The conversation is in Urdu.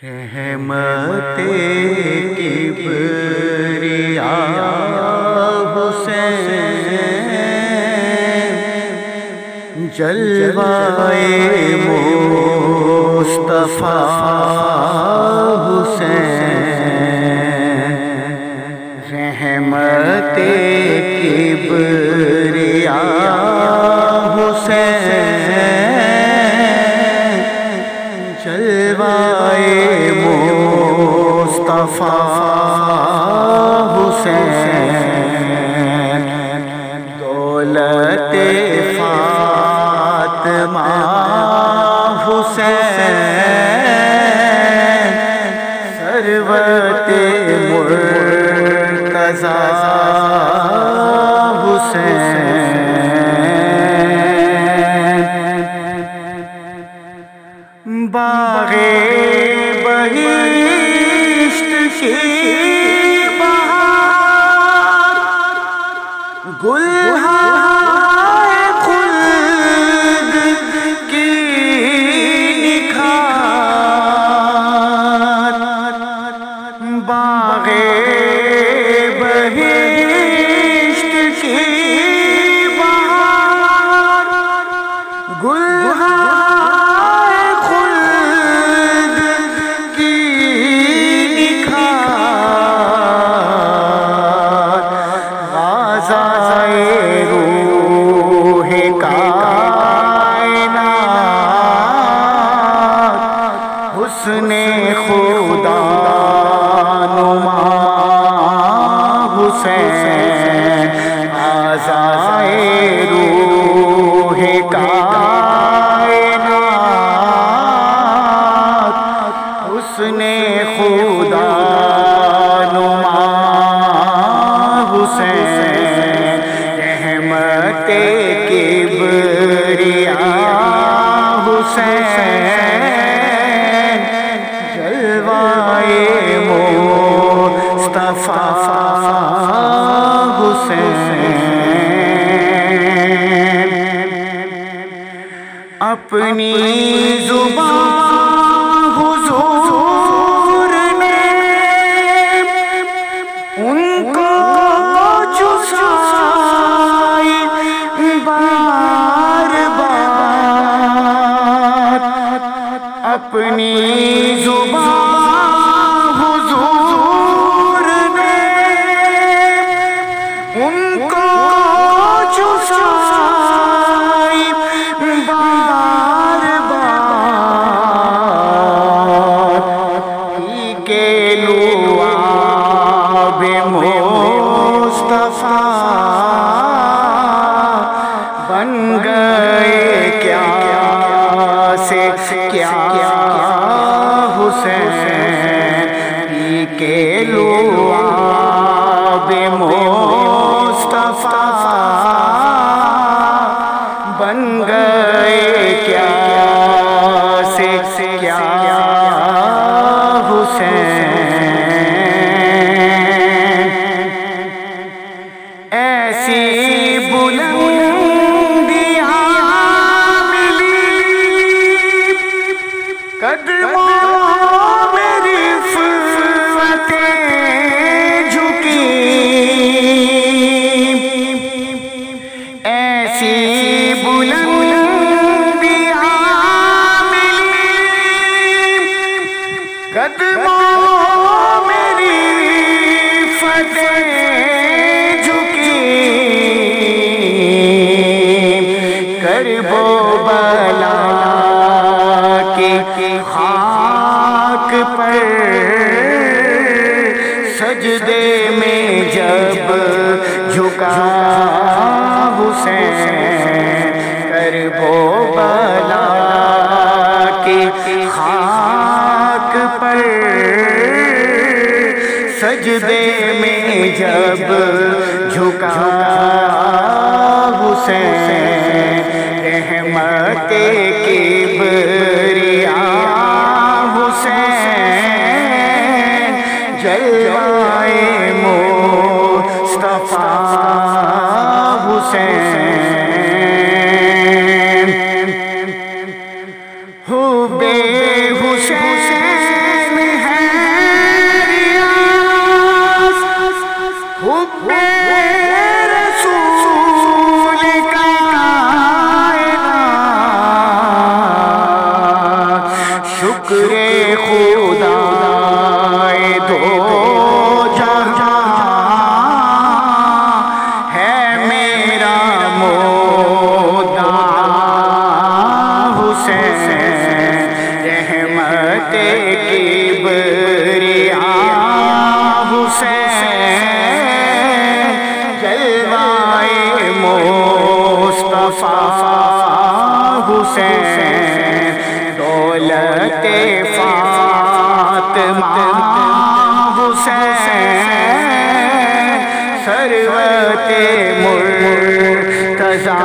رحمت کبریا حسین جلوائے مصطفیٰ حسین رحمت کبریا حسین جلوائے مصطفیٰ حسین دولت فاطمہ حسین ثروت مرتضی حسین باغ بہشت کی بہار گلہائے خلد کی نکھار باغ بہشت کی بہار گلہائے خلد کی نکھار غازائے روح کائنات حسن خدا نما حسین غازائے روح کائنات حسن خدا نما حسین رحمت کبریا حسین جلوائے مصطفیٰ حسین اپنی زبان حضور نے ان کو چسائی بار بار اپنی زبان حضور نے ان کو چسائی بار بار کے لعاب مصطفیٰ بن گئے کیا سے کیا حسین کے لعاب مصطفیٰ بن گئے کیا سے کیا حسین ایسی بلندیاں ملی قدموں میں رفتیں جھکی ایسی بلندیاں ملی قدموں میں رفتیں جھکی کرب و بلا کی خاک پر سجدے میں جب جھکا حسین کرب و بلا کی خاک پر سجدے میں جب جھکا حسین رحمت کبریا حسین جلوائے مصطفیٰ حسین حب حسین سروت مرتضیٰ